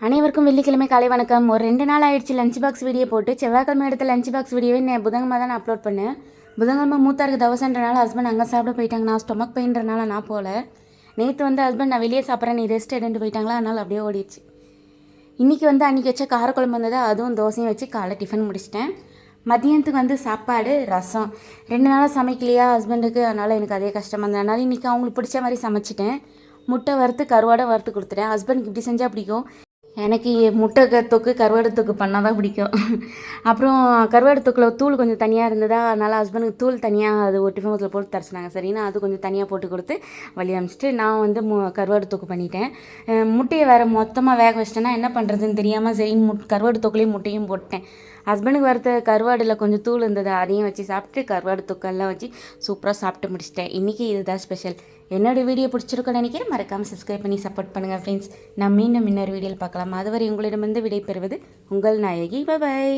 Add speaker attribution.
Speaker 1: அனைவருக்கும் வெள்ளிக்கிழமை காலை வணக்கம். ஒரு 2 நாள் ஆயிடுச்சு லஞ்ச் பாக்ஸ் வீடியோ போட்டு. செவ்வாய்க்கிழமை எடுத்த லஞ்ச் பாக்ஸ் வீடியோவே புதன்கிழமை தான் நான் அப்லோட் பண்ணேன். புதன்கிழமை மூத்தாருக்கு தவசன்றனால ஹஸ்பண்ட் அங்கே சாப்பிட போயிட்டாங்க. நான் ஸ்டொமக் பெயின்றனால நான் போகல. நேற்று ஹஸ்பண்ட் நான் வெளியே சாப்பிட்றேன், நீ ரெஸ்ட் எடுத்துட்டு போயிட்டாங்களா, அதனால் அப்படியே ஓடிடுச்சு. இன்றைக்கி அன்றைக்கி வச்ச காரக்குழம்பு வந்தது, அதுவும் தோசையும் வச்சு காலை டிஃபன் முடிச்சிட்டேன். மதியானத்துக்கு சாப்பாடு ரசம். 2 நாளாக சமைக்கலையா ஹஸ்பண்டுக்கு, அதனால் எனக்கு அதே கஷ்டமாக இருந்தது. அதனால் இன்றைக்கி அவங்களுக்கு பிடிச்ச மாதிரி சமைச்சிட்டேன். முட்டை வறுத்து கருவாடை வறுத்து கொடுத்துட்டேன். ஹஸ்பண்டுக்கு இப்படி செஞ்சால் பிடிக்கும். எனக்கு முட்டை தொக்கு கருவாடு தொக்கு பண்ணால் தான் பிடிக்கும். அப்புறம் கருவாடு தொக்கில் தூள் கொஞ்சம் தனியாக இருந்ததா, அதனால் ஹஸ்பண்டுக்கு தூள் தனியாக அது ஒரு டிஃபன் பாக்ஸில் போட்டு தரச்சினாங்க. சரின்னா அது கொஞ்சம் தனியாக போட்டு கொடுத்து வழி அனுப்பிச்சிட்டு நான் கருவாடு தொக்கு பண்ணிட்டேன். முட்டையை வேறு மொத்தமாக வேக வச்சிட்டேன்னா என்ன பண்ணுறதுன்னு தெரியாமல் சரி கருவாடு தொக்குலேயும் முட்டையும் போட்டேன். ஹஸ்பண்டுக்கு வறுத்த கருவாடில் கொஞ்சம் தூள் இருந்தது, அதையும் வச்சு சாப்பிட்டு கருவாடு தொக்கெல்லாம் வச்சு சூப்பராக சாப்பிட்டு முடிச்சிட்டேன். இன்றைக்கி இதுதான் ஸ்பெஷல். என்னோடய வீடியோ பிடிச்சிருக்கோன்னு நினைக்கிறேன். மறக்காமல் சப்ஸ்கிரைப் பண்ணி சப்போர்ட் பண்ணுங்கள் ஃப்ரெண்ட்ஸ். நான் மீண்டும் இன்னொரு வீடியோவில் பார்க்கலாம். அதுவரை உங்களிடமிருந்து விடை பெறுவது உங்கள் நாயகி. பை.